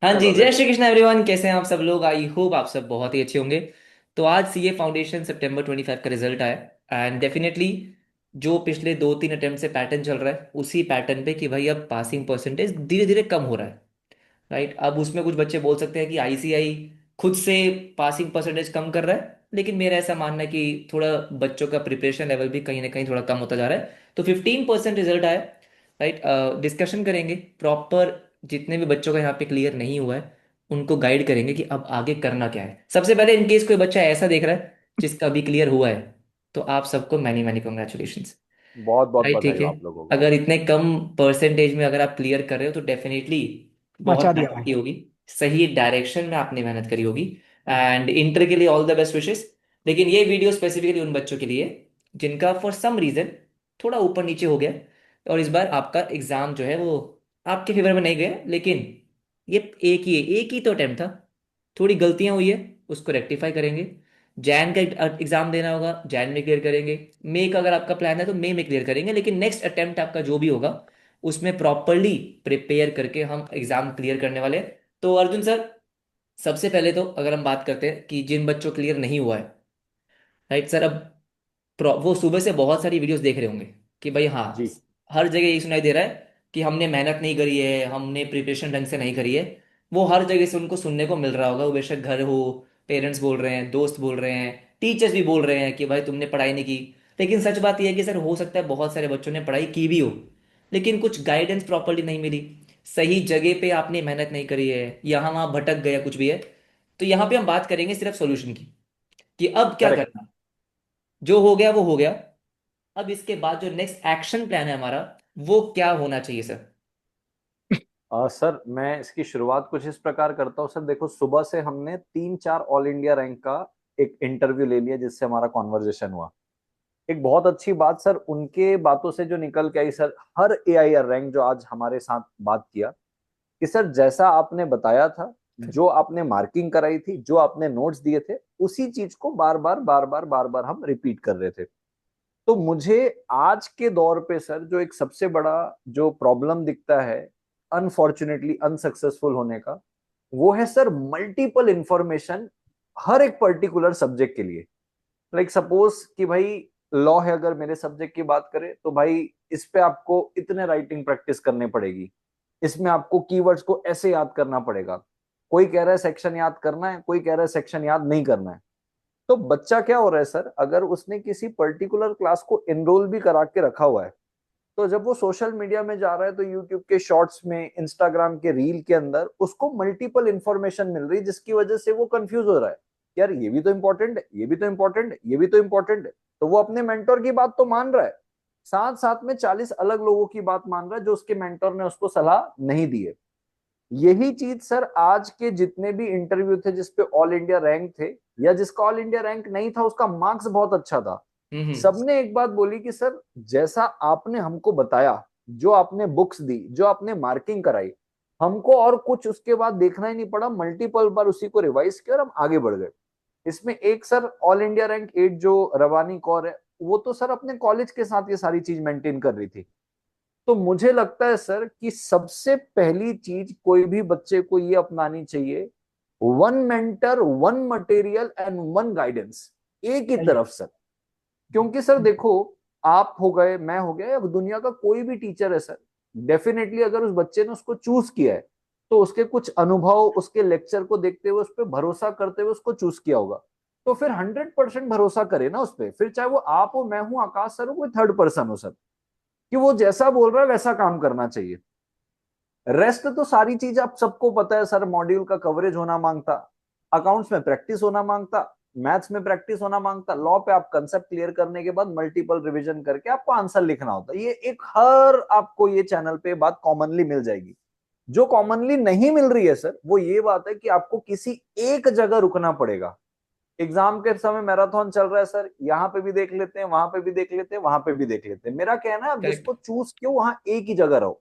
हाँ जी, चलो जय लेट्स। श्री कृष्ण एवरीवन। कैसे हैं आप सब लोग? आई होप आप सब बहुत ही अच्छे होंगे। तो आज सीए फाउंडेशन सितंबर 25 का रिजल्ट आया एंड डेफिनेटली जो पिछले 2-3 अटेम्प्ट से पैटर्न चल रहा है उसी पैटर्न पे कि भाई अब पासिंग परसेंटेज धीरे धीरे कम हो रहा है। राइट, अब उसमें कुछ बच्चे बोल सकते हैं कि आईसीआई खुद से पासिंग परसेंटेज कम कर रहा है, लेकिन मेरा ऐसा मानना है कि थोड़ा बच्चों का प्रिपरेशन लेवल भी कहीं ना कहीं थोड़ा कम होता जा रहा है। तो 15% रिजल्ट आया। राइट, डिस्कशन करेंगे प्रॉपर। जितने भी बच्चों का यहाँ पे क्लियर नहीं हुआ है उनको गाइड करेंगे कि अब आगे करना क्या है। सबसे पहले इनकेस कोई बच्चा ऐसा देख रहा है जिसका अभी क्लियर हुआ है, तो आप सबको मैनी मैनी कॉन्ग्रेचुलेशन। बहुत बहुत भाई ठीक बधाई हो है, आप लोगों को। अगर इतने कम परसेंटेज में अगर आप क्लियर कर रहे हो तो डेफिनेटली बहुत मचा दिया मेहनत भाई। की होगी। सही डायरेक्शन में आपने मेहनत करी होगी। एंड इंटर के लिए ऑल द बेस्ट विशेस। लेकिन ये वीडियो स्पेसिफिकली उन बच्चों के लिए जिनका फॉर सम रीजन थोड़ा ऊपर नीचे हो गया, और इस बार आपका एग्जाम जो है वो आपके फेवर में नहीं गया, लेकिन ये एक ही तो अटेम्प्ट था। थोड़ी गलतियां हुई है, उसको रेक्टिफाई करेंगे। जैन का एग्जाम देना होगा, जैन में क्लियर करेंगे। मई का अगर आपका प्लान है तो मई में क्लियर करेंगे, लेकिन नेक्स्ट अटेम्प्ट आपका जो भी होगा उसमें प्रॉपरली प्रिपेयर करके हम एग्जाम क्लियर करने वाले हैं। तो अर्जुन सर, सबसे पहले तो अगर हम बात करते हैं कि जिन बच्चों क्लियर नहीं हुआ है, राइट सर, अब वो सुबह से बहुत सारी वीडियोस देख रहे होंगे कि भाई हाँ, जी। हर जगह यही सुनाई दे रहा है कि हमने मेहनत नहीं करी है, हमने प्रिपरेशन ढंग से नहीं करी है। वो हर जगह से उनको सुनने को मिल रहा होगा, वो बेशक घर हो, पेरेंट्स बोल रहे हैं, दोस्त बोल रहे हैं, टीचर्स भी बोल रहे हैं कि भाई तुमने पढ़ाई नहीं की। लेकिन सच बात यह है कि सर हो सकता है बहुत सारे बच्चों ने पढ़ाई की भी हो, लेकिन कुछ गाइडेंस प्रॉपरली नहीं मिली, सही जगह पे आपने मेहनत नहीं करी है, यहाँ वहाँ भटक गया कुछ भी है। तो यहाँ पे हम बात करेंगे सिर्फ सॉल्यूशन की कि अब क्या करेक्ट। करना। जो हो गया वो हो गया। अब इसके बाद जो नेक्स्ट एक्शन प्लान है हमारा, वो क्या होना चाहिए सर? सर मैं इसकी शुरुआत कुछ इस प्रकार करता हूँ। सर देखो, सुबह से हमने 3-4 ऑल इंडिया रैंक का एक इंटरव्यू ले लिया जिससे हमारा कॉन्वर्जेशन हुआ। एक बहुत अच्छी बात सर, उनके बातों से जो निकल के आई सर, हर एआईआर रैंक जो आज हमारे साथ बात किया कि सर जैसा आपने बताया था, जो आपने मार्किंग कराई थी, जो आपने नोट्स दिए थे, उसी चीज को बार बार हम रिपीट कर रहे थे। तो मुझे आज के दौर पे सर जो एक सबसे बड़ा जो प्रॉब्लम दिखता है अनफॉर्चुनेटली अनसक्सेसफुल होने का, वो है सर मल्टीपल इंफॉर्मेशन हर एक पर्टिकुलर सब्जेक्ट के लिए। लाइक सपोज कि भाई लॉ है, अगर मेरे सब्जेक्ट की बात करें तो भाई इस पे आपको इतने राइटिंग प्रैक्टिस करने पड़ेगी, इसमें आपको कीवर्ड्स को ऐसे याद करना पड़ेगा। कोई कह रहा है सेक्शन याद करना है, कोई कह रहा है सेक्शन याद नहीं करना है। तो बच्चा क्या हो रहा है सर, अगर उसने किसी पर्टिकुलर क्लास को एनरोल भी करा के रखा हुआ है, तो जब वो सोशल मीडिया में जा रहा है तो यूट्यूब के शॉर्ट्स में, इंस्टाग्राम के रील के अंदर उसको मल्टीपल इंफॉर्मेशन मिल रही है, जिसकी वजह से वो कंफ्यूज हो रहा है। यार ये भी तो इंपॉर्टेंट है, ये भी तो इंपॉर्टेंट है, ये भी तो इंपॉर्टेंट है। तो वो अपने मेंटोर की बात तो मान रहा है, साथ साथ में 40 अलग लोगों की बात मान रहा है जो उसके मेंटोर ने उसको सलाह नहीं दी है। यही चीज सर आज के जितने भी इंटरव्यू थे जिसपे ऑल इंडिया रैंक थे, या जिसका ऑल इंडिया रैंक नहीं था उसका मार्क्स बहुत अच्छा था, हम्म। सबने एक बात बोली कि सर जैसा आपने हमको बताया, जो आपने बुक्स दी, जो आपने मार्किंग कराई, हमको और कुछ उसके बाद देखना ही नहीं पड़ा, मल्टीपल बार उसी को रिवाइज किया और हम आगे बढ़ गए। इसमें एक सर ऑल इंडिया रैंक 8 जो रवानी कौर है, वो तो सर अपने कॉलेज के साथ ये सारी चीज मेंटेन कर रही थी। तो मुझे लगता है सर कि सबसे पहली चीज कोई भी बच्चे को ये अपनानी चाहिए, one mentor, one material and one guidance, एक ही सही है। तरफ सर। क्योंकि सर देखो, आप हो गए, मैं हो गया, या दुनिया का कोई भी टीचर है सर, डेफिनेटली अगर उस बच्चे ने उसको चूज किया है तो उसके कुछ अनुभव, उसके लेक्चर को देखते हुए, उस पर भरोसा करते हुए उसको चूज किया होगा। तो फिर 100% भरोसा करे ना उस पर, फिर चाहे वो आप हो, मैं हूं, आकाश सर हो, कोई थर्ड पर्सन हो सर, कि वो जैसा बोल रहा है वैसा काम करना चाहिए। रेस्ट तो सारी चीज आप सबको पता है सर, मॉड्यूल का कवरेज होना मांगता, अकाउंट्स में प्रैक्टिस होना मांगता, मैथ्स में प्रैक्टिस होना मांगता, लॉ पे आप कंसेप्ट क्लियर करने के बाद मल्टीपल रिवीजन करके आपको आंसर लिखना होता। ये एक हर आपको ये चैनल पे बात कॉमनली मिल जाएगी। जो कॉमनली नहीं मिल रही है सर, वो ये बात है कि आपको किसी एक जगह रुकना पड़ेगा। एग्जाम के समय मैराथन चल रहा है सर, यहाँ पे भी देख लेते हैं, वहां पे भी देख लेते हैं, वहां पे भी देख लेते हैं। मेरा कहना है आप करेक्ट। जिसको चूज क्यों वहां एक ही जगह रहो,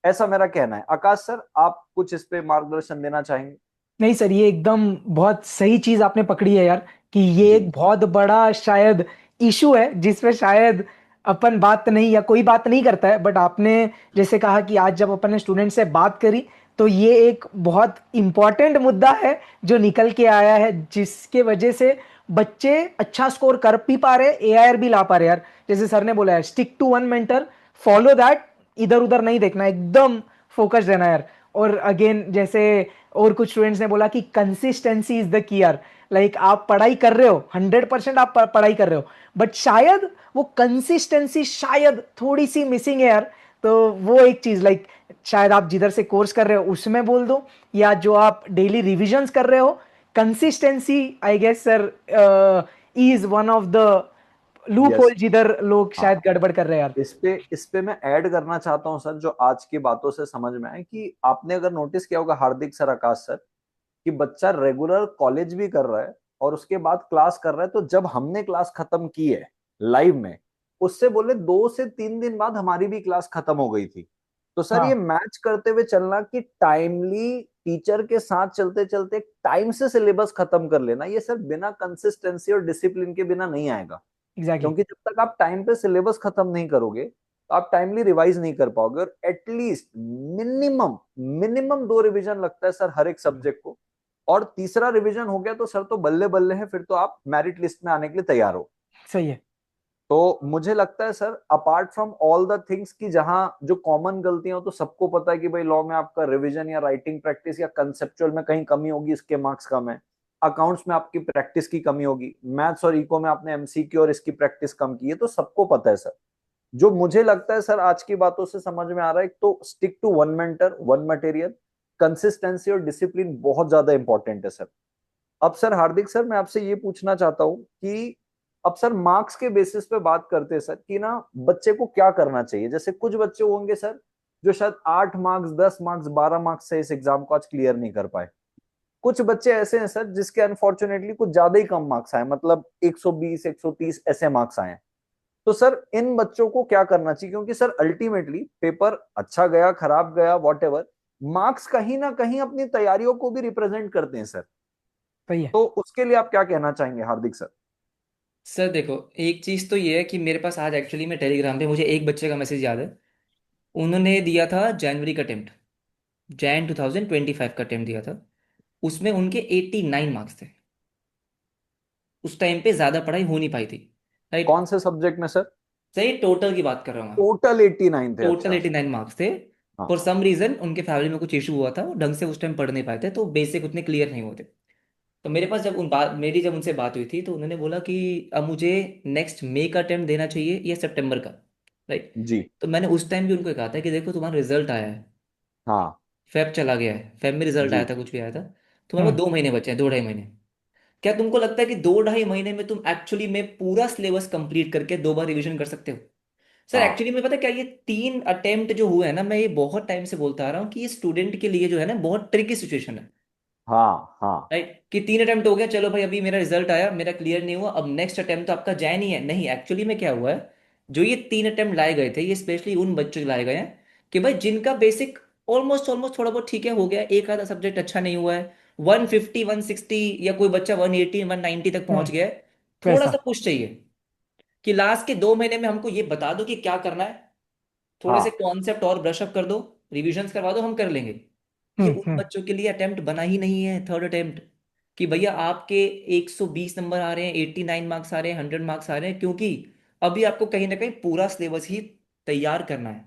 ऐसा मेरा कहना है। आकाश सर, आप कुछ इस पे मार्गदर्शन देना चाहेंगे? नहीं सर, ये एकदम बहुत सही चीज आपने पकड़ी है यार, कि ये जी। एक बहुत बड़ा शायद इशू है जिसपे शायद अपन बात नहीं, या कोई बात नहीं करता है, बट आपने जैसे कहा कि आज जब अपन ने स्टूडेंट से बात करी तो ये एक बहुत इम्पोर्टेंट मुद्दा है जो निकल के आया है, जिसके वजह से बच्चे अच्छा स्कोर कर भी पा रहे, एआईआर भी ला पा रहे यार। जैसे सर ने बोला है, stick to one mentor, follow that, इधर उधर नहीं देखना, एकदम फोकस रहना यार। और अगेन जैसे और कुछ स्टूडेंट्स ने बोला कि कंसिस्टेंसी इज द की यार। लाइक आप पढ़ाई कर रहे हो, 100% आप पढ़ाई कर रहे हो, बट शायद वो कंसिस्टेंसी शायद थोड़ी सी मिसिंग है यार। तो वो एक चीज, लाइक शायद आप जिधर से कोर्स कर रहे हो उसमें बोल दो, या जो आप डेली रिविजन्स कर रहे हो, consistency I guess sir is one of the loop yes. Whole जिधर लोग हाँ, शायद गड़बड़ कर रहे हैं यार। इस पे मैं ऐड करना चाहता हूँ सर, जो आज की बातों से समझ में आए कि आपने अगर नोटिस किया होगा हार्दिक सर, आकाश सर, कि बच्चा रेगुलर कॉलेज भी कर रहा है और उसके बाद क्लास कर रहा है, तो जब हमने क्लास खत्म की है लाइव में, उससे बोले 2 से 3 दिन बाद हमारी भी क्लास खत्म हो गई थी। तो सर ये हाँ मैच करते हुए चलना कि टाइमली टीचर के साथ चलते चलते टाइम से सिलेबस खत्म कर लेना, ये सर बिना कंसिस्टेंसी और डिसिप्लिन के बिना नहीं आएगा। एग्जैक्टली। क्योंकि जब तक आप टाइम पे सिलेबस खत्म नहीं करोगे तो आप टाइमली रिवाइज नहीं कर पाओगे, और एटलीस्ट मिनिमम मिनिमम 2 रिवीजन लगता है सर हर एक सब्जेक्ट को। और तीसरा रिवीजन हो गया तो सर तो बल्ले बल्ले है, फिर तो आप मेरिट लिस्ट में आने के लिए तैयार हो। सही है। तो मुझे लगता है sir, apart from all the things की जहां जो कॉमन गलतियां हो, तो सबको पता है कि भाई लॉ में आपका रिवीजन या राइटिंग प्रैक्टिस या कंसेप्चुअल में कहीं कमी होगी, इसके मार्क्स कम है। अकाउंट्स में आपकी प्रैक्टिस की कमी होगी, मैथ्स और इको में आपने एमसीक्यू और इसकी प्रैक्टिस कम की है, तो सबको पता है सर। जो मुझे लगता है सर आज की बातों से समझ में आ रहा है, एक तो stick to one mentor one material, consistency और डिसिप्लिन बहुत ज्यादा इंपॉर्टेंट है सर। अब सर हार्दिक सर, मैं आपसे ये पूछना चाहता हूँ कि अब सर मार्क्स के बेसिस पे बात करते हैं सर, कि ना बच्चे को क्या करना चाहिए। जैसे कुछ बच्चे होंगे सर जो शायद 8 मार्क्स 10 मार्क्स 12 मार्क्स से इस एग्जाम को आज क्लियर नहीं कर पाए। कुछ बच्चे ऐसे हैं सर जिसके अनफॉर्चुनेटली कुछ ज्यादा ही कम मार्क्स आए, मतलब 120 130 ऐसे मार्क्स आए हैं। तो सर इन बच्चों को क्या करना चाहिए, क्योंकि सर अल्टीमेटली पेपर अच्छा गया खराब गया वॉट एवर, मार्क्स कहीं ना कहीं अपनी तैयारियों को भी रिप्रेजेंट करते हैं सर। सही है। तो उसके लिए आप क्या कहना चाहेंगे हार्दिक सर? सर देखो, एक चीज़ तो ये है कि मेरे पास आज एक्चुअली में टेलीग्राम पे मुझे एक बच्चे का मैसेज याद है। उन्होंने दिया था जनवरी का अटेम्प्ट, जैन 2025 का अटेम्प्ट दिया था। उसमें उनके 89 मार्क्स थे। उस टाइम पे ज़्यादा पढ़ाई हो नहीं पाई थी, राइट। कौन से सब्जेक्ट में सर? सही, टोटल की बात कर रहा हूँ मैं। टोटल 89 थे, टोटल अच्छा। 89 मार्क्स थे। हाँ। फॉर सम रीज़न उनके फैमिली में कुछ इशू हुआ था, वो ढंग से उस टाइम पढ़ नहीं पाए थे, तो बेसिक उतने क्लियर नहीं होते। तो मेरे पास जब जब उनसे बात हुई थी, तो उन्होंने बोला कि अब मुझे नेक्स्ट मई का अटेम्प्ट देना चाहिए या सितंबर का, राइट। जी। तो मैंने उस टाइम भी उनको कहा था कि देखो तुम्हारा रिजल्ट आया है, हाँ। फेब चला गया है, फेब में रिजल्ट आया जी। था, कुछ भी आया था। तुम्हारे पास हम्म। 2 महीने बचे हैं, 2 ढाई महीने। क्या तुमको लगता है कि 2 ढाई महीने में तुम एक्चुअली में पूरा सिलेबस कंप्लीट करके 2 बार रिवीजन कर सकते हो? सर हाँ। एक्चुअली में पता है क्या, ये 3 अटेम्प्ट जो हुए हैं ना, मैं ये बहुत टाइम से बोलता आ रहा हूँ कि ये स्टूडेंट के लिए जो है ना बहुत ट्रिकी सिचुएशन है, हाँ। हाँ। राइट। कि 3 अटेम्प्ट हो गया, चलो भाई अभी मेरा रिजल्ट आया, मेरा क्लियर नहीं हुआ, अब नेक्स्ट अटेम्प्ट तो आपका जय नहीं है। नहीं, एक्चुअली में क्या हुआ है, जो ये 3 अटेम्प्ट लाए गए थे, ये स्पेशली उन बच्चों के लाए गए हैं कि भाई जिनका बेसिक ऑलमोस्ट ऑलमोस्ट थोड़ा बहुत ठीक है, हो गया, एक आधा सब्जेक्ट अच्छा नहीं हुआ है, 150 160, या कोई बच्चा 180 190 तक पहुंच हम्म। गया है। थोड़ा वैसा। सा पुश चाहिए कि लास्ट के 2 महीने में हमको ये बता दो कि क्या करना है, थोड़े से हाँ। कॉन्सेप्ट और ब्रश अप कर दो, रिविजन्स करवा दो, हम कर लेंगे। ये उन हम्म। बच्चों के लिए अटेम्प्ट बना ही नहीं है, थर्ड अटेम्प्ट। कि भैया आपके 120 नंबर आ रहे हैं, 89 मार्क्स आ रहे हैं, 100 मार्क्स आ रहे हैं, क्योंकि अभी आपको कहीं ना कहीं पूरा सिलेबस ही तैयार करना है।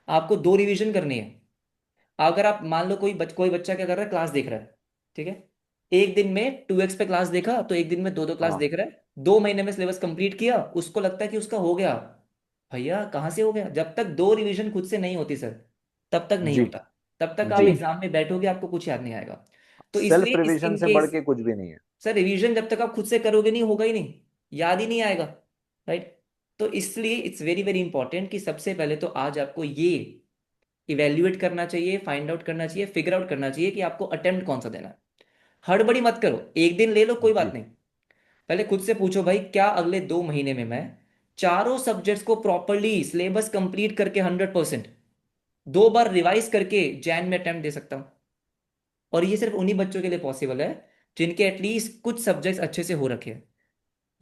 आपको 2 रिवीजन करनी है। अगर आप मान लो कोई बच्चा क्या कर रहा है, क्लास देख रहा है, ठीक है, एक दिन में 2x पे क्लास देखा, तो एक दिन में दो दो क्लास हाँ। देख रहा है, 2 महीने में सिलेबस कंप्लीट किया, उसको लगता है कि उसका हो गया। भैया कहाँ से हो गया? जब तक 2 रिवीजन खुद से नहीं होती सर, तब तक नहीं जी। होता। तब तक आप जी। एग्जाम में बैठोगे, आपको कुछ याद नहीं आएगा। तो सेल्फ इसलिए इस रिवीजन इन से बढ़ केस, के कुछ भी नहीं है। सर रिवीजन जब तक आप खुद से करोगे नहीं, होगा ही नहीं, याद ही नहीं आएगा, राइट। तो इसलिए इट्स वेरी वेरी इंपॉर्टेंट कि सबसे पहले तो आज आपको ये इवेल्युएट करना चाहिए, फाइंड आउट करना चाहिए, फिगर आउट करना चाहिए कि आपको अटेम्प्ट कौन सा देना है। हड़बड़ी मत करो, एक दिन ले लो कोई बात जी। नहीं। पहले खुद से पूछो भाई, क्या अगले 2 महीने में मैं चारों सब्जेक्ट्स को प्रॉपरली सिलेबस कंप्लीट करके 100%, 2 बार रिवाइज करके जैन में अटेम्प्ट दे सकता हूँ? और ये सिर्फ उन्हीं बच्चों के लिए पॉसिबल है जिनके एटलीस्ट कुछ सब्जेक्ट्स अच्छे से हो रखे हैं,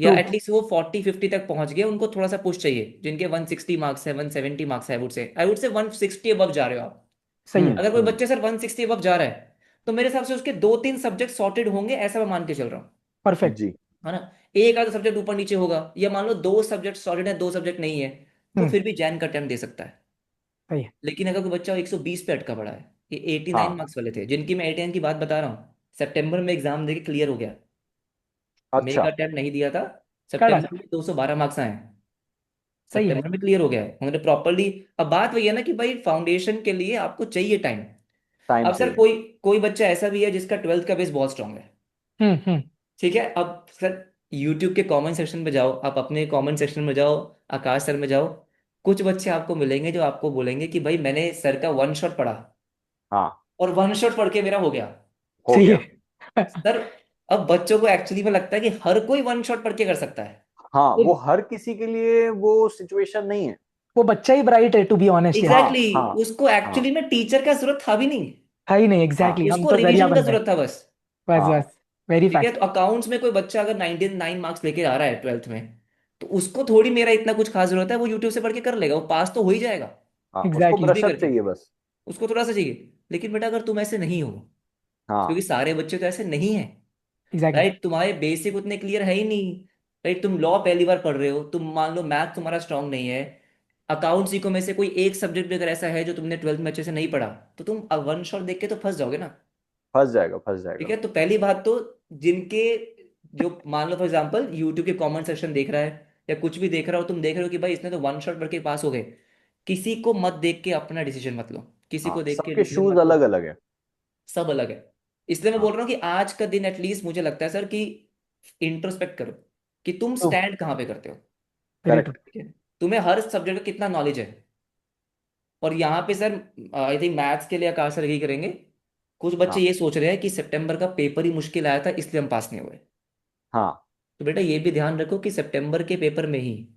या ट्रू। एटलीस्ट वो 40 50 तक पहुंच गए, उनको थोड़ा सा पुश चाहिए, जिनके 160 मार्क्स है, 170 मार्क्स है, आई वुड से 160 अबव जा रहे हो आप, सही है। अगर कोई बच्चे सर 160 अबव जा रहा है तो मेरे हिसाब से उसके 2-3 सब्जेक्ट सॉर्टेड होंगे, ऐसा मैं मान के चल रहा हूँ। परफेक्ट। जी। है ना? एक आधा सब्जेक्ट ऊपर नीचे होगा, या मान लो 2 सब्जेक्ट सॉलिड है, 2 सब्जेक्ट नहीं है, वो हम्म। फिर भी जैन का अटेम्प्ट दे सकता है। सही है। लेकिन अगर कोई बच्चा 120 पे अटका पड़ा है, ये 89 हाँ। मार्क्स वाले थे जिनकी मैं 89 की बात बता रहा हूँ, सितंबर में एग्जाम देके क्लियर हो गया। मई अच्छा। का अटेम्प्ट नहीं दिया था, क्या सितंबर बात है। में 212 मार्क्स आए हैं। सही है। सितंबर में क्लियर हो गया है उन्होंने प्रॉपरली। अब बात वही है ना कि भाई फाउंडेशन के लिए आपको चाहिए टाइम। टाइम अब सर चाहिए। कोई कोई बच्चा ऐसा भी है जिसका 12th का बेस बहुत स्ट्रांग है। हम्म। ठीक है, अब सर यूट्यूब के कमेंट सेक्शन में जाओ, आप अपने कमेंट सेक्शन में जाओ, आकाश सर में जाओ, कुछ बच्चे आपको मिलेंगे जो आपको बोलेंगे कि भाई मैंने सर का वन शॉट पढ़ा हाँ। और वन शॉट पढ़ के मेरा हो गया। हो सही गया। है। सर अब बच्चों को एक्चुअली में लगता है कि हर कोई वन शॉट पढ़ के कर सकता है। हाँ, वो वो हर किसी के लिए वो सिचुएशन नहीं है। वो बच्चा ही ब्राइट है, टू बी ऑनेस्ट यार। हाँ। एग्जैक्टली हाँ। उसको हाँ। एक्चुअली में टीचर का जरूरत था भी नहीं, है ही नहीं, एग्जैक्टली हाँ। हम उसको तो जरिया रिवीजन का बन गए। जरूरत था बस। बस हाँ। बस। वेरी ठीक है, फैक्ट। तो अकाउंट्स में कोई बच्चा अगर 99 मार्क्स लेके आ रहा है 12th में, तो उसको थोड़ी मेरा इतना कुछ खास जरूरत है, वो यूट्यूब से पढ़ के कर लेगा, वो पास तो हो ही जाएगा हाँ, उसको एग्जैक्टली। कुछ भी ब्रशअप करके। चाहिए बस। उसको थोड़ा सा चाहिए। लेकिन बेटा अगर तुम ऐसे नहीं हो, क्योंकि हाँ। सारे बच्चे तो ऐसे नहीं है, एग्जैक्टली। राइट, तुम्हारे बेसिक उतने क्लियर है ही नहीं, राइट, तुम लॉ पहली बार पढ़ रहे हो, तुम मान लो मैथ तुम्हारा स्ट्रांग नहीं है, अकाउंट्स को में से कोई एक सब्जेक्ट भी अगर ऐसा है जो तुमने 12th में अच्छे से नहीं पढ़ा, तो तुम वन शॉट देख के तो फंस जाओगे ना। फंस जाएगा, फंस ठीक जाएगा। है, तो पहली बात तो जिनके, जो मान लो फॉर एग्जांपल यूट्यूब के कमेंट सेक्शन देख रहा है या कुछ भी देख रहा हो, तुम देख रहे हो कि भाई इसने तो वन शॉट पढ़ के पास हो गए, किसी को मत देख के अपना डिसीजन मत लो, किसी हाँ, को देख के सबके डिसीजन शूज मत लो। अलग अलग है। सब अलग है। इसलिए मैं हाँ। बोल रहा हूँ कि आज का दिन एटलीस्ट मुझे लगता है सर कि इंट्रोस्पेक्ट करो कि तुम ट्रू। स्टैंड कहाँ पे करते हो। Very true. करेक्ट। ठीक है, तुम्हें हर सब्जेक्ट का कितना नॉलेज है। और यहाँ पे सर आई थिंक मैथ्स के लिए आकाश सर यही करेंगे। कुछ बच्चे हाँ। ये सोच रहे हैं कि सितंबर का पेपर ही मुश्किल आया था इसलिए हम पास नहीं हुए। हाँ। तो बेटा ये भी ध्यान रखो कि सितंबर के पेपर में ही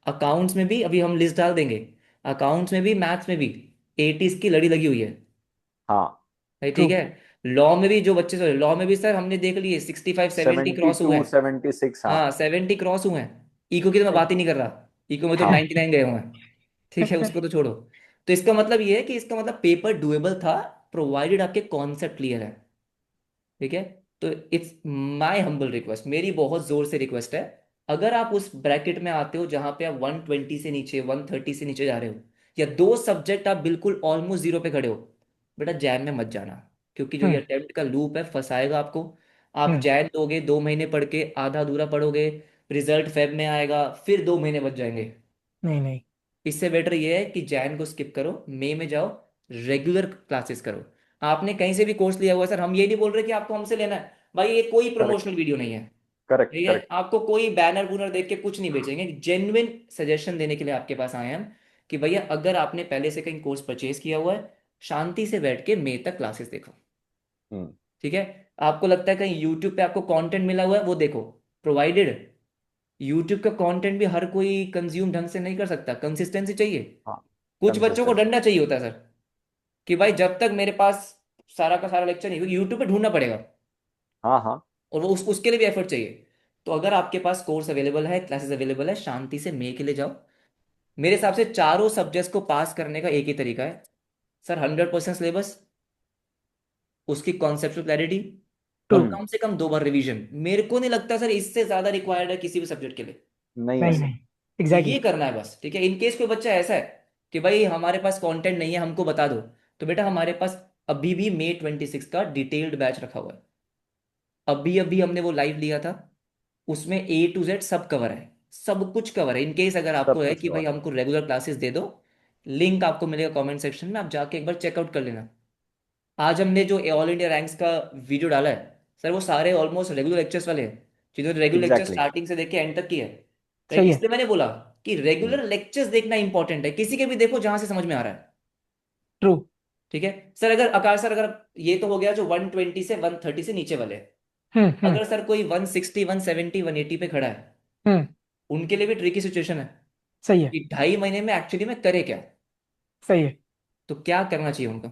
अकाउंट्स में भी, अभी हम लिस्ट डाल देंगे, अकाउंट्स में भी मैथ्स में भी 80s की लड़ी लगी हुई है हाँ। भाई। ट्रू। ठीक है, लॉ में भी जो बच्चे, लॉ में भी सर हमने देख लिए 65-70 क्रॉस हुए 72, हैं। 76। हाँ। हाँ 70 क्रॉस हुए हैं। इको की तो मैं बात ही नहीं कर रहा, इको में तो हाँ। 99 गए हुए हैं। ठीक है, उसको तो छोड़ो। तो इसका मतलब ये है कि इसका मतलब पेपर डुएबल था, प्रोवाइडेड आपके कॉन्सेप्ट क्लियर है। ठीक है, तो इट्स माय हम्बल रिक्वेस्ट, मेरी बहुत जोर से रिक्वेस्ट है, अगर आप उस ब्रैकेट में आते हो जहां पे आप 120 से नीचे, 130 से नीचे जा रहे हो, या 2 सब्जेक्ट आप बिल्कुल ऑलमोस्ट जीरो पे खड़े हो, बेटा जैन में मत जाना। क्योंकि जो ये हम्म। अटेम्प्ट का लूप है फंसाएगा आपको। आप हम्म। जैन दोगे, 2 महीने पढ़ के आधा अधूरा पढ़ोगे, रिजल्ट फेब में आएगा, फिर 2 महीने बच जाएंगे। नहीं नहीं। इससे बेटर ये है कि जैन को स्किप करो, मई में जाओ, रेगुलर क्लासेस करो। आपने कहीं से भी कोर्स लिया हुआ है, सर हम ये नहीं बोल रहे कि आपको हमसे लेना है, भाई ये कोई करेक्ट। प्रमोशनल वीडियो नहीं है। करेक्ट। ठीक है, करेक्ट। आपको कोई बैनर वूनर देख के कुछ नहीं बेचेंगे, जेन्युइन सजेशन देने के लिए आपके पास आए हैं हम, कि भैया अगर आपने पहले से कहीं कोर्स परचेज किया हुआ है, शांति से बैठ के मई तक क्लासेस देखो। हम्म। ठीक है, आपको लगता है कहीं यूट्यूब पे आपको कंटेंट मिला हुआ है, वो देखो, प्रोवाइडेड। यूट्यूब का कंटेंट भी हर कोई कंज्यूम ढंग से नहीं कर सकता, कंसिस्टेंसी चाहिए। हाँ। कुछ बच्चों को कंसिस्टेंसी। डंडा चाहिए होता है सर, कि भाई जब तक मेरे पास सारा का सारा लेक्चर नहीं, क्योंकि यूट्यूब पे ढूंढना पड़ेगा, हाँ। हाँ। और वो उसके लिए भी एफर्ट चाहिए। तो अगर आपके पास कोर्स अवेलेबल है, क्लासेस अवेलेबल है, शांति से मई के लिए जाओ। मेरे हिसाब से चारों सब्जेक्ट्स को पास करने का एक ही तरीका है सर, 100% सिलेबस, उसकी कॉन्सेप्चुअल क्लैरिटी, और ट्रू। हम्म। कम से कम 2 बार रिवीजन। मेरे को नहीं लगता सर इससे ज्यादा रिक्वायर्ड है किसी भी सब्जेक्ट के लिए। नहीं है नहीं सर। नहीं। तो एग्जैक्टली। ये करना है बस। ठीक है, इन केस कोई बच्चा ऐसा है कि भाई हमारे पास कंटेंट नहीं है, हमको बता दो, तो बेटा हमारे पास अभी भी मई 26 का डिटेल्ड बैच रखा हुआ है। अभी अभी हमने वो लाइव लिया था, उसमें A to Z सब कवर है, सब कुछ कवर है। इन केस अगर आपको सब है कुछ कि भाई कवर है। हमको रेगुलर क्लासेस दे दो, लिंक आपको मिलेगा कमेंट सेक्शन में, आप जाके एक बार चेकआउट कर लेना। आज हमने जो ऑल इंडिया रैंक्स का वीडियो डाला है सर, वो सारे ऑलमोस्ट रेगुलर लेक्चर्स वाले हैं, जिन्होंने रेगुलर लेक्चर एग्जैक्टली। स्टार्टिंग से देख के एंड तक किया है। राइट, सही है। इसलिए मैंने बोला कि हम्म। रेगुलर लेक्चर्स देखना इंपॉर्टेंट है, किसी के भी देखो जहां से समझ में आ रहा है। ट्रू। ठीक है सर, अगर आकाश सर, अगर ये तो हो गया जो 120 से 130 से नीचे वाले हैं। हम्म। अगर सर कोई 160, 170, 180 पे खड़ा है, हम्म। उनके लिए भी ट्रिकी सिचुएशन है सही है। कि 2.5 महीने में एक्चुअली में करे क्या। सही है। तो क्या करना चाहिए उनको?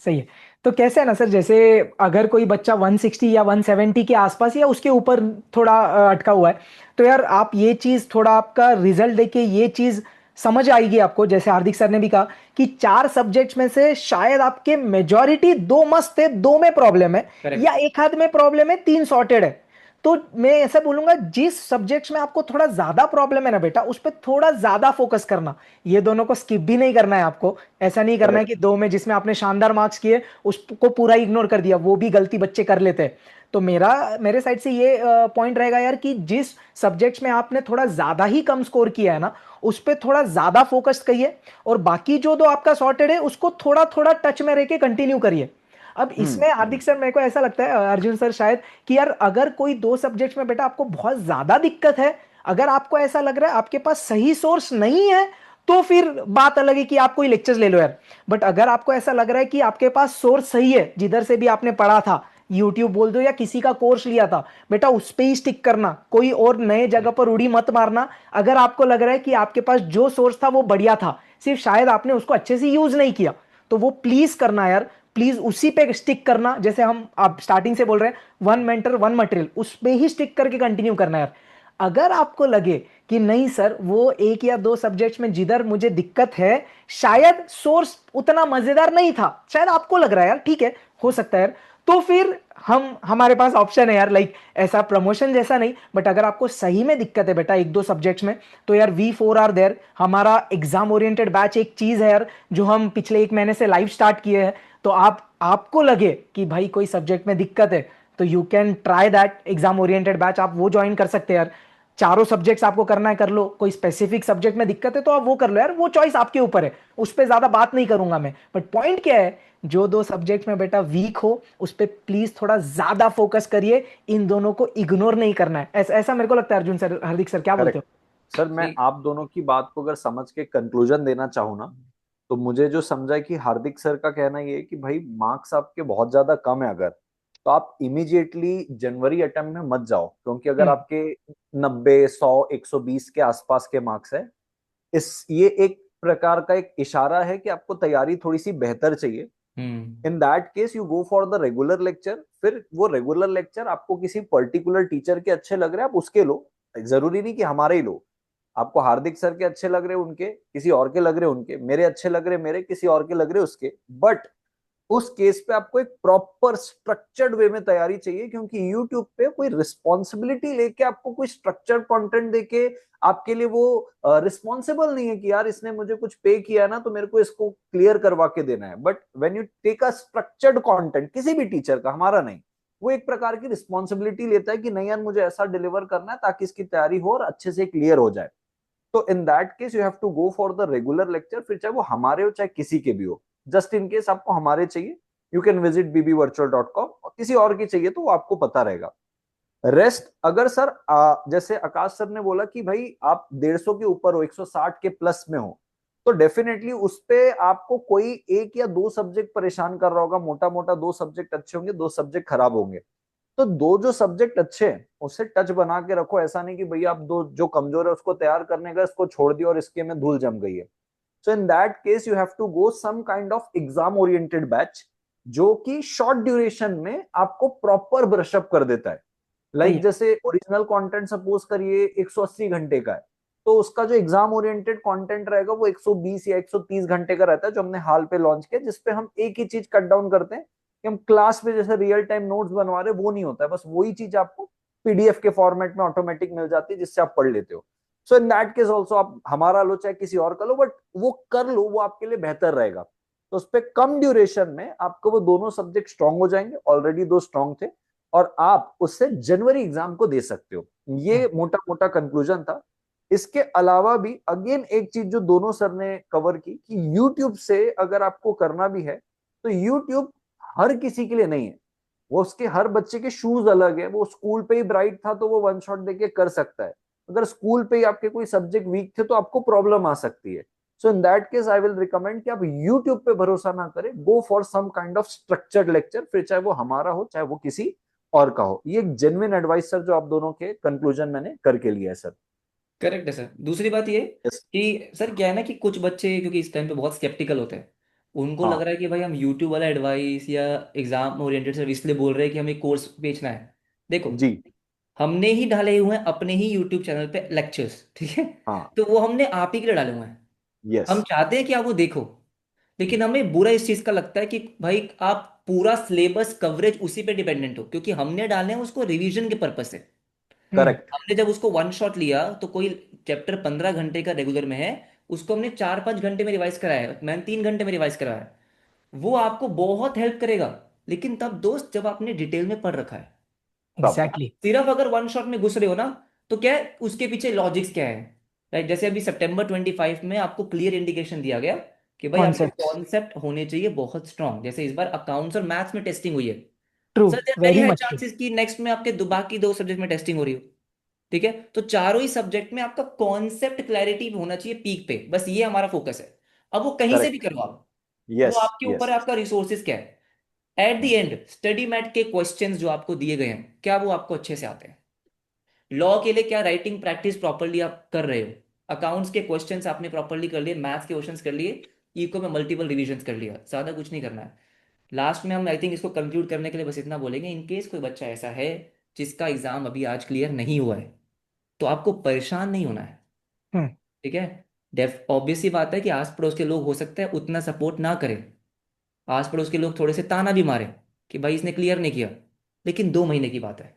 सही है। तो कैसे है ना सर, जैसे अगर कोई बच्चा 160 या 170 के आसपास या उसके ऊपर थोड़ा अटका हुआ है, तो यार आप ये चीज थोड़ा आपका रिजल्ट देके ये चीज समझ आएगी आपको। जैसे हार्दिक सर ने भी कहा कि 4 सब्जेक्ट्स में से शायद आपके मेजॉरिटी 2 मस्त है, 2 में प्रॉब्लम है, करेक्ट। या एक हाथ में प्रॉब्लम है, 3 सॉर्टेड है। तो मैं ऐसा बोलूंगा, जिस सब्जेक्ट्स में आपको थोड़ा ज्यादा प्रॉब्लम है ना बेटा, उस पर थोड़ा ज्यादा फोकस करना। ये दोनों को स्किप भी नहीं करना है आपको। ऐसा नहीं करना है करेक्ट। कि 2 में जिसमें आपने शानदार मार्क्स किए उसको पूरा इग्नोर कर दिया, वो भी गलती बच्चे कर लेते हैं। तो मेरे साइड से ये पॉइंट रहेगा यार कि जिस सब्जेक्ट्स में आपने थोड़ा ज्यादा ही कम स्कोर किया है ना, उस पर थोड़ा ज्यादा फोकस करिए, और बाकी जो 2 आपका सॉर्टेड है उसको थोड़ा थोड़ा टच में रह के कंटिन्यू करिए। अब इसमें हार्दिक सर, मेरे को ऐसा लगता है, अर्जुन सर शायद, कि यार अगर कोई 2 सब्जेक्ट्स में बेटा आपको बहुत ज्यादा दिक्कत है, अगर आपको ऐसा लग रहा है आपके पास सही सोर्स नहीं है, तो फिर बात अलग है कि आप कोई लेक्चर्स ले लो यार। बट अगर आपको ऐसा लग रहा है कि आपके पास सोर्स सही है, जिधर से भी आपने पढ़ा था, यूट्यूब बोल दो या किसी का कोर्स लिया था, बेटा उस पे ही स्टिक करना, कोई और नए जगह पर उड़ी मत मारना। अगर आपको लग रहा है कि आपके पास जो सोर्स था वो बढ़िया था, सिर्फ शायद आपने उसको अच्छे से यूज नहीं किया, तो वो प्लीज करना यार, प्लीज उसी पे स्टिक करना। जैसे हम आप स्टार्टिंग से बोल रहे हैं, 1 मेंटर 1 मटेरियल, उस पे ही स्टिक करके कंटिन्यू करना यार। अगर आपको लगे कि नहीं सर, वो 1 या 2 सब्जेक्ट्स में जिधर मुझे दिक्कत है, शायद सोर्स उतना मजेदार नहीं था, शायद आपको लग रहा है यार, ठीक है, हो सकता है यार, तो फिर हमारे पास ऑप्शन है यार, लाइक ऐसा प्रमोशन जैसा नहीं, बट अगर आपको सही में दिक्कत है बेटा 1-2 सब्जेक्ट्स में, तो यार V4 आर देयर, हमारा एग्जाम ओरिएंटेड बैच एक चीज है यार, जो हम पिछले 1 महीने से लाइव स्टार्ट किए हैं। तो आपको लगे कि भाई कोई सब्जेक्ट में दिक्कत है, तो you can try that exam oriented batch, आप वो ज्वाइन कर सकते हैं यार। चारों सब्जेक्ट्स आपको करना है कर लो, कोई स्पेसिफिक सब्जेक्ट में दिक्कत है तो आप वो कर लो यार, वो चॉइस आपके ऊपर है, उस पर ज्यादा बात नहीं करूंगा मैं। बट पॉइंट क्या है, जो 2 सब्जेक्ट में बेटा वीक हो, उस पर प्लीज थोड़ा ज्यादा फोकस करिए, इन दोनों को इग्नोर नहीं करना है। ऐसा मेरे को लगता है। अर्जुन सर, हार्दिक सर, क्या बोलते करेक्ट। हो? सर मैं सही। आप दोनों की बात को अगर समझ के कंक्लूजन देना चाहूँ ना, तो मुझे जो समझा है कि हार्दिक सर का कहना ये है कि भाई मार्क्स आपके बहुत ज्यादा कम है अगर, तो आप इमीडिएटली जनवरी अटेम्प्ट में मत जाओ, क्योंकि अगर हम्म। आपके 90 100 120 के आसपास के मार्क्स है, इस ये एक प्रकार का एक इशारा है कि आपको तैयारी थोड़ी सी बेहतर चाहिए। Hmm. In that case you go for the regular lecture. फिर वो रेगुलर लेक्चर आपको किसी पर्टिकुलर टीचर के अच्छे लग रहे हैं, आप उसके लो, जरूरी नहीं कि हमारे ही लो। आपको हार्दिक सर के अच्छे लग रहे उनके, किसी और के लग रहे उनके, मेरे अच्छे लग रहे मेरे, किसी और के लग रहे उसके, बट उस केस पे आपको एक प्रॉपर स्ट्रक्चर्ड वे में तैयारी चाहिए, क्योंकि YouTube पे कोई रिस्पॉन्सिबिलिटी लेके आपको कोई स्ट्रक्चर्ड कंटेंट देके आपके लिए वो रिस्पॉन्सिबल नहीं है कि यार इसने मुझे कुछ पे किया ना तो मेरे को इसको क्लियर करवा के देना है। But when you take a structured content किसी भी टीचर का, हमारा नहीं, वो एक प्रकार की रिस्पॉन्सिबिलिटी लेता है कि नहीं यार मुझे ऐसा डिलीवर करना है ताकि इसकी तैयारी हो और अच्छे से क्लियर हो जाए। तो in that case you have to go for the regular lecture, फिर चाहे वो हमारे हो चाहे किसी के भी हो। जस्ट इन केस आपको हमारे चाहिए, यू कैन विजिट bbvirtual.com, और किसी और की चाहिए तो वो आपको पता रहेगा। रेस्ट अगर सर जैसे आकाश सर ने बोला कि भाई आप 150 के ऊपर हो, 160 के प्लस में हो, तो डेफिनेटली उस पे आपको कोई 1 या 2 सब्जेक्ट परेशान कर रहा होगा, मोटा मोटा 2 सब्जेक्ट अच्छे होंगे, 2 सब्जेक्ट खराब होंगे। तो दो जो सब्जेक्ट अच्छे हैं उससे टच बना के रखो। ऐसा नहीं कि भैया आप दो जो कमजोर है उसको तैयार करने का इसको छोड़ दिया और इसके में धूल जम गई है। So in that case you have to go some kind of exam oriented batch, जो कि शॉर्ट ड्यूरेशन में आपको प्रॉपर ब्रशअप कर देता है। सही लाइक है। जैसे ओरिजिनल कंटेंट सपोज करिए 180 घंटे का है, तो उसका जो एग्जाम ओरिएंटेड कंटेंट रहेगा वो 120 या 130 घंटे का रहता है, जो हमने हाल पे लॉन्च किया, जिसपे हम एक ही चीज कट डाउन करते हैं कि हम क्लास में जैसे रियल टाइम नोट्स बनवा रहे, वो नहीं होता है, बस वही चीज आपको पीडीएफ के फॉर्मेट में ऑटोमेटिक मिल जाती है जिससे आप पढ़ लेते हो। सो इन दैट केस ऑल्सो आप हमारा लो चाहे किसी और का लो, बट वो कर लो, वो आपके लिए बेहतर रहेगा। तो उस पर कम ड्यूरेशन में आपको वो दोनों सब्जेक्ट स्ट्रांग हो जाएंगे, ऑलरेडी दो स्ट्रांग थे, और आप उससे जनवरी एग्जाम को दे सकते हो। ये मोटा मोटा कंक्लूजन था। इसके अलावा भी अगेन एक चीज जो दोनों सर ने कवर की कि YouTube से अगर आपको करना भी है, तो YouTube हर किसी के लिए नहीं है। वो उसके हर बच्चे के शूज अलग है। वो स्कूल पे ही ब्राइट था तो वो वन शॉट देके कर सकता है, अगर स्कूल पे ही आपके कोई सब्जेक्ट वीक थे तो आपको प्रॉब्लम आ सकती है। So in that case I will recommend कि आप यूट्यूब पे भरोसा ना करें, go for some kind of structured lecture, फिर चाहे वो हमारा हो चाहे वो किसी और का हो। ये एक जेन्युइन एडवाइस सर जो आप दोनों के कंक्लूजन मैंने करके लिया है सर। करेक्ट है सर। दूसरी बात ये यस। कि सर क्या है ना कि कुछ बच्चे क्योंकि इस टाइम पे बहुत स्केप्टिकल होते हैं, उनको लग हाँ। रहा है कि भाई हम यूट्यूब वाला एडवाइस या एग्जाम ओरिएंटेड सर्विस इसलिए बोल रहे हैं कि हमें कोर्स बेचना है। देखो, जी। हमने ही डाले हुए हैं अपने ही यूट्यूब चैनल पे लेक्चर्स, ठीक है। हाँ। तो वो हमने आप ही के लिए डाले हुए हैं। यस। हम चाहते हैं कि आप वो देखो, लेकिन हमें बुरा इस चीज का लगता है कि भाई आप पूरा सिलेबस कवरेज उसी पे डिपेंडेंट हो, क्योंकि हमने डाले हैं उसको रिवीजन के पर्पज से। हम्म। करेक्ट। हमने जब उसको वन शॉट लिया तो कोई चैप्टर 15 घंटे का रेगुलर में है, उसको हमने 4-5 घंटे में रिवाइज कराया है, मैंने 3 घंटे में रिवाइज कराया है। वो आपको बहुत हेल्प करेगा, लेकिन तब दोस्त जब आपने डिटेल में पढ़ रखा है। तब। आप एग्जैक्टली। सिर्फ अगर वन शॉट में घुस रहे हो ना, तो क्या है उसके पीछे लॉजिक्स क्या है, राइट? जैसे अभी September 25 में आपको क्लियर इंडिकेशन दिया गया कि भाई आपके कॉन्सेप्ट। कॉन्सेप्ट होने चाहिए बहुत स्ट्रांग, जैसे इस बार अकाउंट्स और मैथ्स में टेस्टिंग हुई है। True. Sir there very very high much true. Chances कि नेक्स्ट में आपके बाकी 2 सब्जेक्ट में टेस्टिंग हो रही हो। ठीक है, तो चारों ही सब्जेक्ट में आपका कॉन्सेप्ट क्लैरिटी होना चाहिए पीक पे, बस ये हमारा फोकस है। अब वो कहीं से भी करेक्ट। करो आप, वो यस। आपके ऊपर यस। है, आपका रिसोर्सेज क्या है। At the end study mat के क्वेश्चंस जो आपको दिए गए हैं, क्या वो आपको अच्छे से आते हैं? लॉ के लिए क्या राइटिंग प्रैक्टिस प्रॉपरली आप कर रहे हो? अकाउंट्स के क्वेश्चंस आपने प्रॉपरली कर लिए, मैथ्स के क्वेश्चंस कर लिए, इको में मल्टीपल रिवीजन कर लिया, ज्यादा कुछ नहीं करना है। लास्ट में हम आई थिंक इसको कंक्लूड करने के लिए बस इतना बोलेंगे, इन केस कोई बच्चा ऐसा है जिसका एग्जाम अभी आज क्लियर नहीं हुआ है, तो आपको परेशान नहीं होना है। हम्म। ठीक है, डेफ ऑब्वियस सी बात है कि आस पड़ोस के लोग हो सकते हैं उतना सपोर्ट ना करें, आस पड़ोस के लोग थोड़े से ताना भी मारे कि भाई इसने क्लियर नहीं किया, लेकिन 2 महीने की बात है।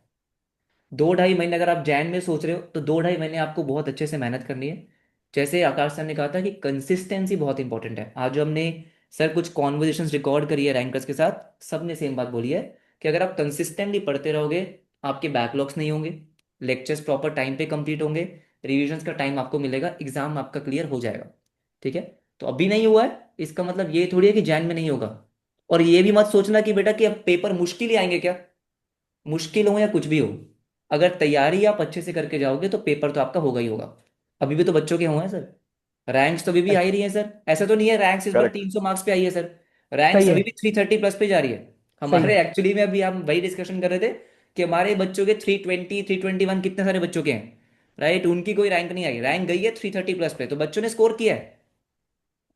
2-2.5 महीने अगर आप जैन में सोच रहे हो, तो 2-2.5 महीने आपको बहुत अच्छे से मेहनत करनी है। जैसे आकाश सर ने कहा था कि कंसिस्टेंसी बहुत इंपॉर्टेंट है, आज जो हमने सर कुछ कॉन्वर्जेशंस रिकॉर्ड करी है रैंकर्स के साथ, सबने सेम बात बोली है कि अगर आप कंसिस्टेंटली पढ़ते रहोगे, आपके बैकलॉग्स नहीं होंगे, लेक्चर्स प्रॉपर टाइम पे कंप्लीट होंगे, रिविजन्स का टाइम आपको मिलेगा, एग्जाम आपका क्लियर हो जाएगा। ठीक है, तो अभी नहीं हुआ है इसका मतलब ये थोड़ी है कि जैन में नहीं होगा। और ये भी मत सोचना कि बेटा कि अब पेपर मुश्किल ही आएंगे क्या, मुश्किल हो या कुछ भी हो, अगर तैयारी आप अच्छे से करके जाओगे तो पेपर तो आपका होगा ही होगा। अभी भी तो बच्चों के हुए हैं सर, रैंक्स तो अभी भी आ ही रही हैं सर, ऐसा तो नहीं है रैंक्स इस बार करेक्ट। 300 मार्क्स पे आई है सर, रैंक्स सही अभी है। भी 330 प्लस पे जा रही है। सही है। हमारे एक्चुअली में अभी हम वही डिस्कशन कर रहे थे कि हमारे बच्चों के 320 321 कितने सारे बच्चों के हैं, राइट? उनकी कोई रैंक नहीं आई, रैंक गई है 330 प्लस पे, तो बच्चों ने स्कोर किया है,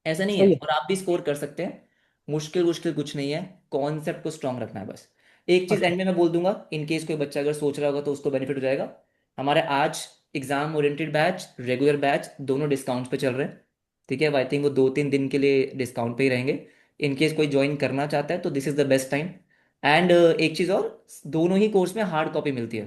ऐसा नहीं है, सही है। और आप भी स्कोर कर सकते हैं। मुश्किल मुश्किल कुछ नहीं है, कॉन्सेप्ट को स्ट्रांग रखना है बस। एक चीज एंड परफेक्ट। में मैं बोल दूंगा, इन केस कोई बच्चा अगर सोच रहा होगा तो उसको बेनिफिट हो जाएगा। हमारे आज exam oriented batch, regular batch दोनों डिस्काउंट पे चल रहे हैं। ठीक है, आई थिंक वो 2-3 दिन के लिए डिस्काउंट पे ही रहेंगे। इन केस कोई ज्वाइन करना चाहता है तो this is the best time. And एक चीज और, दोनों ही कोर्स में हार्ड कॉपी मिलती है।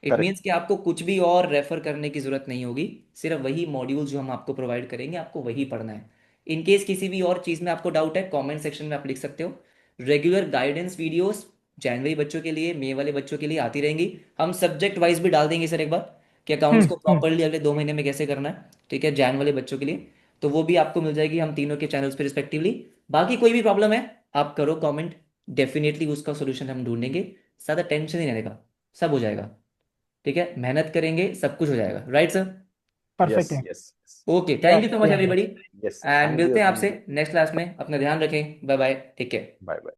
It means correct. कि आपको कुछ भी और रेफर करने की जरूरत नहीं होगी, सिर्फ वही मॉड्यूल जो हम आपको प्रोवाइड करेंगे आपको वही पढ़ना है। इन केस किसी भी और चीज़ में आपको डाउट है, कमेंट सेक्शन में आप लिख सकते हो। रेगुलर गाइडेंस वीडियोस जनवरी बच्चों के लिए, मई वाले बच्चों के लिए आती रहेंगी। हम सब्जेक्ट वाइज भी डाल देंगे सर एक बार, कि अकाउंट्स को हम्म। प्रॉपरली अगले 2 महीने में कैसे करना है। ठीक है, जैन वाले बच्चों के लिए, तो वो भी आपको मिल जाएगी हम तीनों के चैनल्स पे रिस्पेक्टिवली। बाकी कोई भी प्रॉब्लम है आप करो कमेंट, डेफिनेटली उसका सोल्यूशन हम ढूंढेंगे। ज़्यादा टेंशन नहीं रहने का, सब हो जाएगा। ठीक है, मेहनत करेंगे सब कुछ हो जाएगा, राइट सर? Perfect yes. है। यस। ओके, क्या थैंक यू सो मच क्या है? Everybody. Yes. And thank you. मिलते हैं थैंक आपसे यू। नेक्स्ट क्लास में, अपना ध्यान रखें, bye bye, take care. Bye bye.